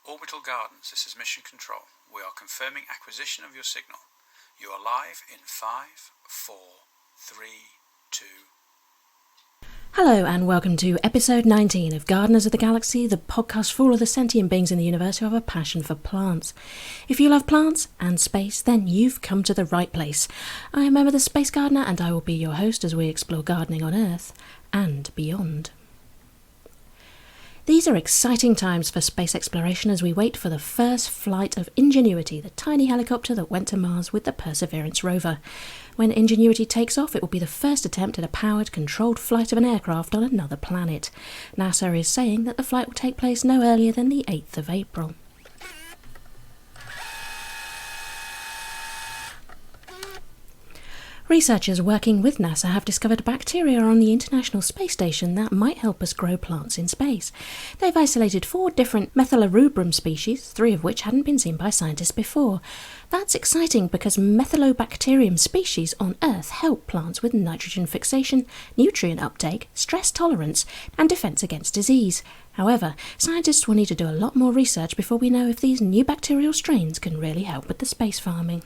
Orbital Gardens, this is Mission Control. We are confirming acquisition of your signal. You are live in 5, 4, 3, 2... Hello and welcome to episode 19 of Gardeners of the Galaxy, the podcast for all of the sentient beings in the universe who have a passion for plants. If you love plants and space, then you've come to the right place. I am Emma the Space Gardener and I will be your host as we explore gardening on Earth and beyond. These are exciting times for space exploration as we wait for the first flight of Ingenuity, the tiny helicopter that went to Mars with the Perseverance rover. When Ingenuity takes off, it will be the first attempt at a powered, controlled flight of an aircraft on another planet. NASA is saying that the flight will take place no earlier than the 8th of April. Researchers working with NASA have discovered bacteria on the International Space Station that might help us grow plants in space. They've isolated 4 different Methylarubrum species, 3 of which hadn't been seen by scientists before. That's exciting because Methylobacterium species on Earth help plants with nitrogen fixation, nutrient uptake, stress tolerance, and defence against disease. However, scientists will need to do a lot more research before we know if these new bacterial strains can really help with the space farming.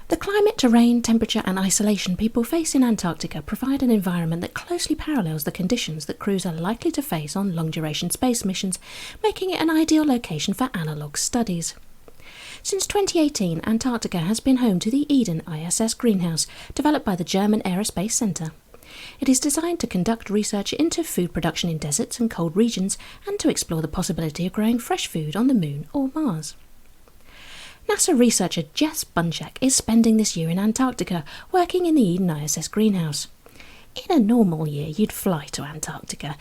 The climate, terrain, temperature and isolation people face in Antarctica provide an environment that closely parallels the conditions that crews are likely to face on long-duration space missions, making it an ideal location for analogue studies. Since 2018, Antarctica has been home to the Eden ISS greenhouse, developed by the German Aerospace Centre. It is designed to conduct research into food production in deserts and cold regions and to explore the possibility of growing fresh food on the Moon or Mars. NASA researcher Jess Bunchak is spending this year in Antarctica, working in the Eden ISS greenhouse. In a normal year, you'd fly to Antarctica.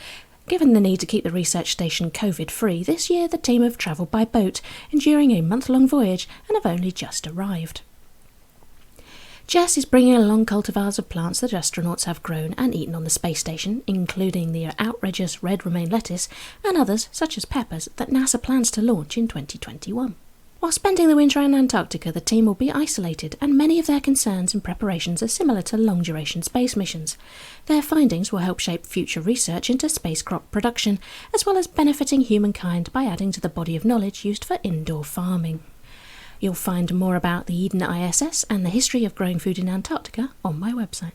Given the need to keep the research station COVID-free, this year the team have travelled by boat, enduring a month-long voyage, and have only just arrived. Jess is bringing along cultivars of plants that astronauts have grown and eaten on the space station, including the outrageous red romaine lettuce and others, such as peppers, that NASA plans to launch in 2021. While spending the winter in Antarctica, the team will be isolated, and many of their concerns and preparations are similar to long-duration space missions. Their findings will help shape future research into space crop production, as well as benefiting humankind by adding to the body of knowledge used for indoor farming. You'll find more about the Eden ISS and the history of growing food in Antarctica on my website.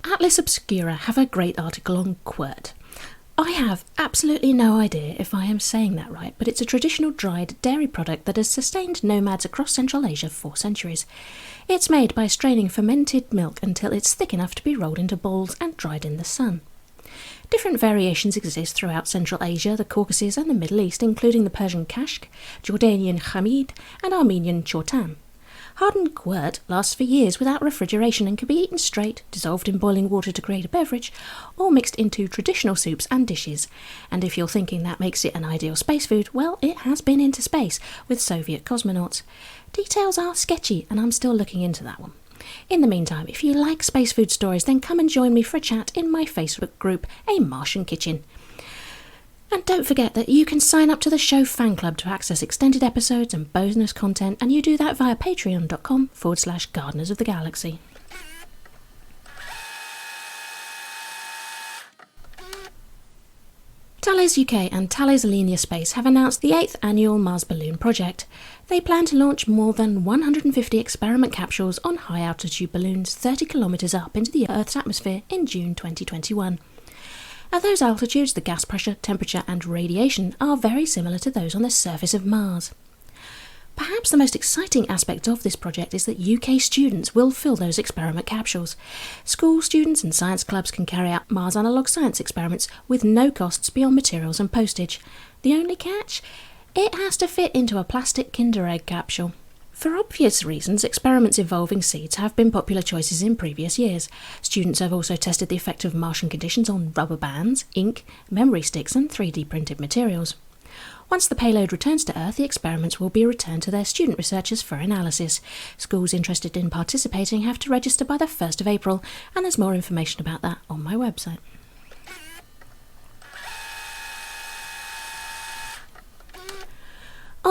Atlas Obscura have a great article on Quark. I have absolutely no idea if I am saying that right, but it's a traditional dried dairy product that has sustained nomads across Central Asia for centuries. It's made by straining fermented milk until it's thick enough to be rolled into balls and dried in the sun. Different variations exist throughout Central Asia, the Caucasus and the Middle East, including the Persian kashk, Jordanian khamid and Armenian chortan. Hardened Quark lasts for years without refrigeration and can be eaten straight, dissolved in boiling water to create a beverage, or mixed into traditional soups and dishes. And if you're thinking that makes it an ideal space food, well, it has been into space with Soviet cosmonauts. Details are sketchy, and I'm still looking into that one. In the meantime, if you like space food stories, then come and join me for a chat in my Facebook group, A Martian Kitchen. And don't forget that you can sign up to the show fan club to access extended episodes and bonus content, and you do that via patreon.com/Gardeners of the Galaxy. Thales UK and Thales Alenia Space have announced the 8th annual Mars Balloon project. They plan to launch more than 150 experiment capsules on high-altitude balloons 30 kilometres up into the Earth's atmosphere in June 2021. At those altitudes, the gas pressure, temperature and radiation are very similar to those on the surface of Mars. Perhaps the most exciting aspect of this project is that UK students will fill those experiment capsules. School students and science clubs can carry out Mars analogue science experiments with no costs beyond materials and postage. The only catch? It has to fit into a plastic Kinder Egg capsule. For obvious reasons, experiments involving seeds have been popular choices in previous years. Students have also tested the effect of Martian conditions on rubber bands, ink, memory sticks and 3D printed materials. Once the payload returns to Earth, the experiments will be returned to their student researchers for analysis. Schools interested in participating have to register by the 1st of April, and there's more information about that on my website.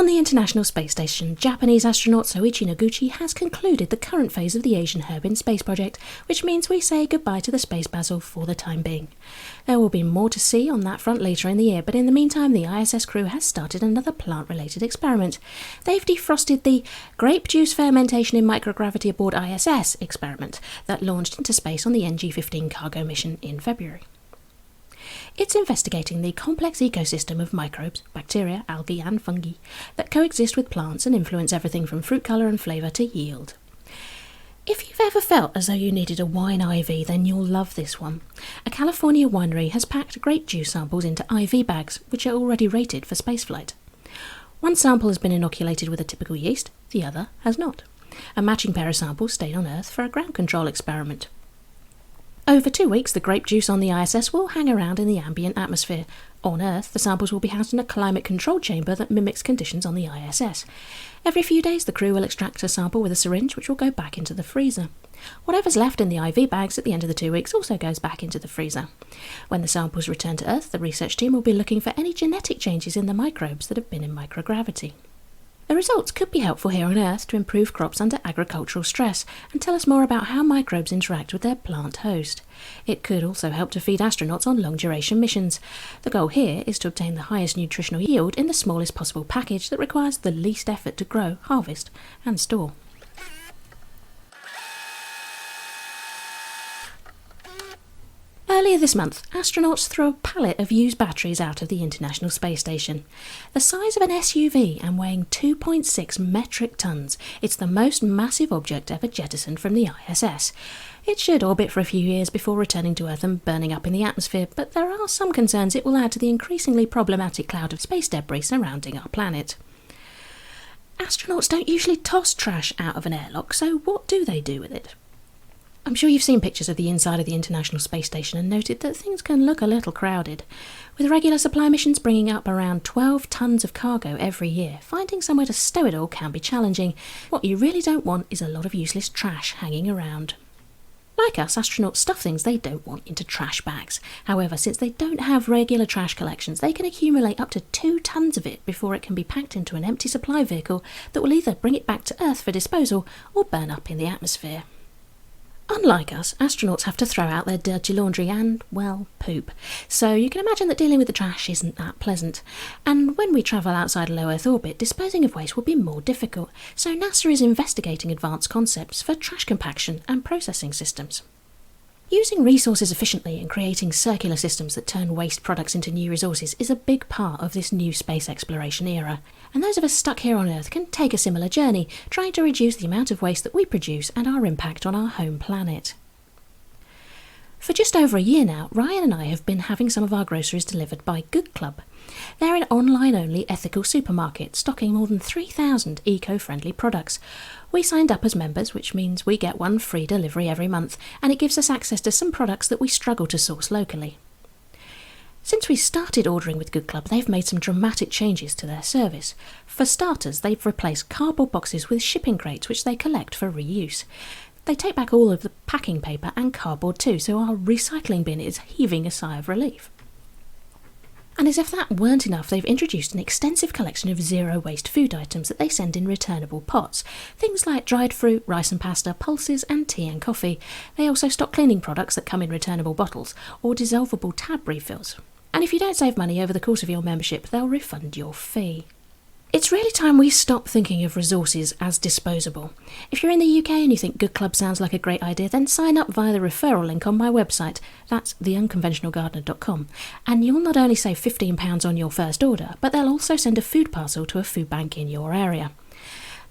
On the International Space Station, Japanese astronaut Soichi Noguchi has concluded the current phase of the Asian Herb in Space project, which means we say goodbye to the space basil for the time being. There will be more to see on that front later in the year, but in the meantime the ISS crew has started another plant-related experiment. They've defrosted the grape juice fermentation in microgravity aboard ISS experiment that launched into space on the NG-15 cargo mission in February. It's investigating the complex ecosystem of microbes, bacteria, algae and fungi that coexist with plants and influence everything from fruit colour and flavour to yield. If you've ever felt as though you needed a wine IV, then you'll love this one. A California winery has packed grape juice samples into IV bags, which are already rated for spaceflight. One sample has been inoculated with a typical yeast, the other has not. A matching pair of samples stayed on Earth for a ground control experiment. Over 2 weeks, the grape juice on the ISS will hang around in the ambient atmosphere. On Earth, the samples will be housed in a climate-controlled chamber that mimics conditions on the ISS. Every few days, the crew will extract a sample with a syringe, which will go back into the freezer. Whatever's left in the IV bags at the end of the 2 weeks also goes back into the freezer. When the samples return to Earth, the research team will be looking for any genetic changes in the microbes that have been in microgravity. The results could be helpful here on Earth to improve crops under agricultural stress and tell us more about how microbes interact with their plant host. It could also help to feed astronauts on long-duration missions. The goal here is to obtain the highest nutritional yield in the smallest possible package that requires the least effort to grow, harvest and store. Earlier this month, astronauts threw a pallet of used batteries out of the International Space Station. The size of an SUV and weighing 2.6 metric tons, it's the most massive object ever jettisoned from the ISS. It should orbit for a few years before returning to Earth and burning up in the atmosphere, but there are some concerns it will add to the increasingly problematic cloud of space debris surrounding our planet. Astronauts don't usually toss trash out of an airlock, so what do they do with it? I'm sure you've seen pictures of the inside of the International Space Station and noted that things can look a little crowded. With regular supply missions bringing up around 12 tonnes of cargo every year, finding somewhere to stow it all can be challenging. What you really don't want is a lot of useless trash hanging around. Like us, astronauts stuff things they don't want into trash bags. However, since they don't have regular trash collections, they can accumulate up to 2 tonnes of it before it can be packed into an empty supply vehicle that will either bring it back to Earth for disposal or burn up in the atmosphere. Unlike us, astronauts have to throw out their dirty laundry and, well, poop. So you can imagine that dealing with the trash isn't that pleasant. And when we travel outside low Earth orbit, disposing of waste will be more difficult. So NASA is investigating advanced concepts for trash compaction and processing systems. Using resources efficiently and creating circular systems that turn waste products into new resources is a big part of this new space exploration era. And those of us stuck here on Earth can take a similar journey, trying to reduce the amount of waste that we produce and our impact on our home planet. For just over a year now, Ryan and I have been having some of our groceries delivered by GotG19. They're an online-only ethical supermarket stocking more than 3,000 eco-friendly products. We signed up as members, which means we get one free delivery every month, and it gives us access to some products that we struggle to source locally. Since we started ordering with GotG19, they've made some dramatic changes to their service. For starters, they've replaced cardboard boxes with shipping crates which they collect for reuse. They take back all of the packing paper and cardboard too, so our recycling bin is heaving a sigh of relief. And as if that weren't enough, they've introduced an extensive collection of zero-waste food items that they send in returnable pots. Things like dried fruit, rice and pasta, pulses and tea and coffee. They also stock cleaning products that come in returnable bottles or dissolvable tab refills. And if you don't save money over the course of your membership, they'll refund your fee. It's really time we stop thinking of resources as disposable. If you're in the UK and you think GotG19 sounds like a great idea, then sign up via the referral link on my website. That's theunconventionalgardener.com. And you'll not only save £15 on your first order, but they'll also send a food parcel to a food bank in your area.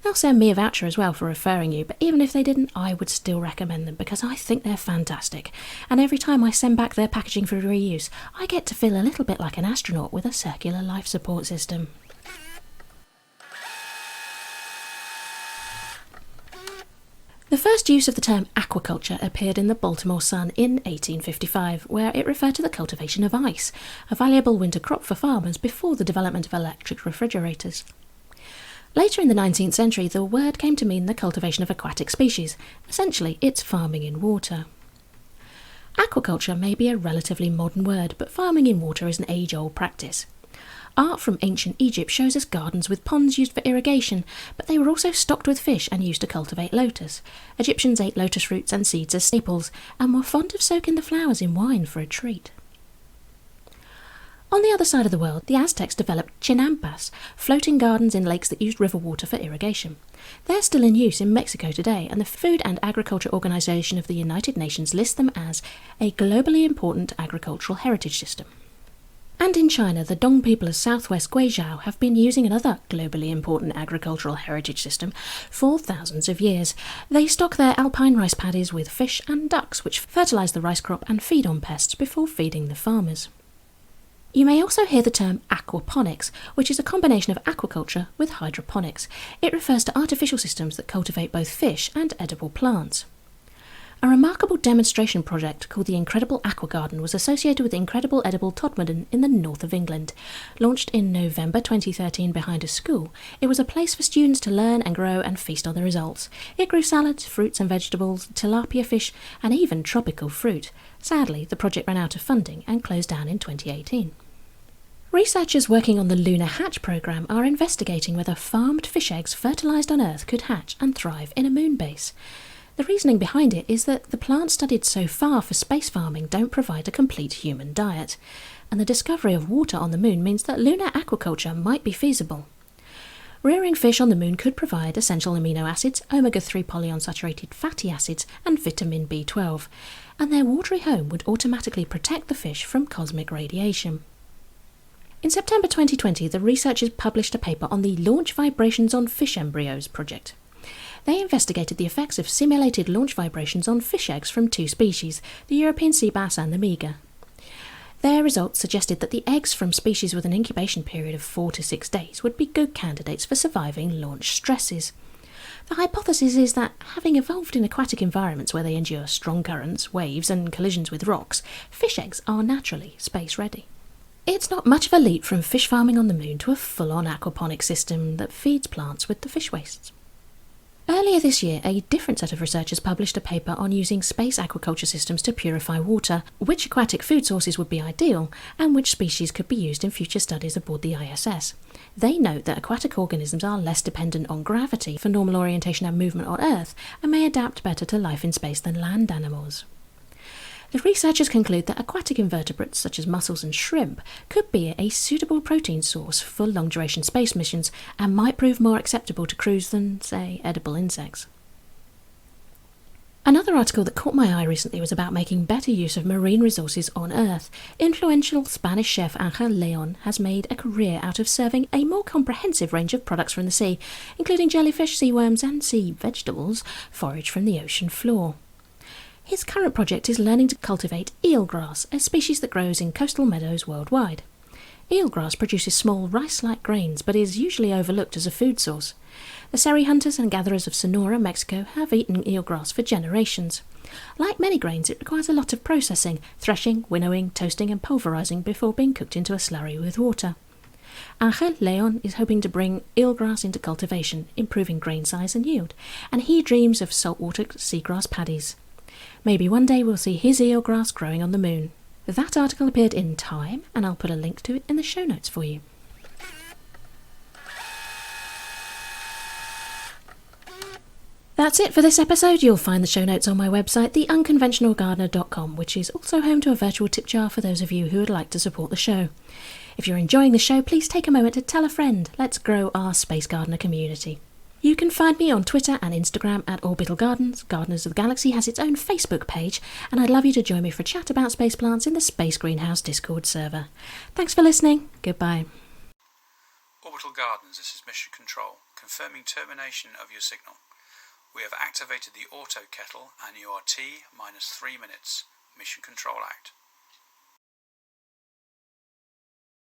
They'll send me a voucher as well for referring you, but even if they didn't, I would still recommend them because I think they're fantastic. And every time I send back their packaging for reuse, I get to feel a little bit like an astronaut with a circular life support system. The first use of the term aquaculture appeared in the Baltimore Sun in 1855, where it referred to the cultivation of ice, a valuable winter crop for farmers before the development of electric refrigerators. Later in the 19th century, the word came to mean the cultivation of aquatic species. Essentially, it's farming in water. Aquaculture may be a relatively modern word, but farming in water is an age-old practice. Art from ancient Egypt shows us gardens with ponds used for irrigation, but they were also stocked with fish and used to cultivate lotus. Egyptians ate lotus roots and seeds as staples, and were fond of soaking the flowers in wine for a treat. On the other side of the world, the Aztecs developed chinampas, floating gardens in lakes that used river water for irrigation. They're still in use in Mexico today, and the Food and Agriculture Organization of the United Nations lists them as a globally important agricultural heritage system. And in China, the Dong people of southwest Guizhou have been using another globally important agricultural heritage system for thousands of years. They stock their alpine rice paddies with fish and ducks, which fertilise the rice crop and feed on pests before feeding the farmers. You may also hear the term aquaponics, which is a combination of aquaculture with hydroponics. It refers to artificial systems that cultivate both fish and edible plants. A remarkable demonstration project called the Incredible Aqua Garden was associated with the Incredible Edible Todmorden in the north of England. Launched in November 2013 behind a school, it was a place for students to learn and grow and feast on the results. It grew salads, fruits and vegetables, tilapia fish and even tropical fruit. Sadly, the project ran out of funding and closed down in 2018. Researchers working on the Lunar Hatch programme are investigating whether farmed fish eggs fertilised on Earth could hatch and thrive in a moon base. The reasoning behind it is that the plants studied so far for space farming don't provide a complete human diet, and the discovery of water on the moon means that lunar aquaculture might be feasible. Rearing fish on the moon could provide essential amino acids, omega-3 polyunsaturated fatty acids and vitamin B12, and their watery home would automatically protect the fish from cosmic radiation. In September 2020, the researchers published a paper on the Launch Vibrations on Fish Embryos project. They investigated the effects of simulated launch vibrations on fish eggs from two species, the European sea bass and the meager. Their results suggested that the eggs from species with an incubation period of 4 to 6 days would be good candidates for surviving launch stresses. The hypothesis is that, having evolved in aquatic environments where they endure strong currents, waves and collisions with rocks, fish eggs are naturally space-ready. It's not much of a leap from fish farming on the moon to a full-on aquaponic system that feeds plants with the fish wastes. Earlier this year, a different set of researchers published a paper on using space aquaculture systems to purify water, which aquatic food sources would be ideal, and which species could be used in future studies aboard the ISS. They note that aquatic organisms are less dependent on gravity for normal orientation and movement on Earth, and may adapt better to life in space than land animals. The researchers conclude that aquatic invertebrates such as mussels and shrimp could be a suitable protein source for long-duration space missions and might prove more acceptable to crews than, say, edible insects. Another article that caught my eye recently was about making better use of marine resources on Earth. Influential Spanish chef Angel Leon has made a career out of serving a more comprehensive range of products from the sea, including jellyfish, sea worms and sea vegetables foraged from the ocean floor. His current project is learning to cultivate eelgrass, a species that grows in coastal meadows worldwide. Eelgrass produces small rice-like grains, but is usually overlooked as a food source. The Seri hunters and gatherers of Sonora, Mexico, have eaten eelgrass for generations. Like many grains, it requires a lot of processing, threshing, winnowing, toasting and pulverising before being cooked into a slurry with water. Angel Leon is hoping to bring eelgrass into cultivation, improving grain size and yield, and he dreams of saltwater seagrass paddies. Maybe one day we'll see his eelgrass growing on the moon. That article appeared in Time, and I'll put a link to it in the show notes for you. That's it for this episode. You'll find the show notes on my website, theunconventionalgardener.com, which is also home to a virtual tip jar for those of you who would like to support the show. If you're enjoying the show, please take a moment to tell a friend. Let's grow our Space Gardener community. You can find me on Twitter and Instagram at Orbital Gardens. Gardeners of the Galaxy has its own Facebook page, and I'd love you to join me for a chat about space plants in the Space Greenhouse Discord server. Thanks for listening. Goodbye. Orbital Gardens, this is Mission Control, confirming termination of your signal. We have activated the auto kettle and you are T-3 minutes. Mission Control out.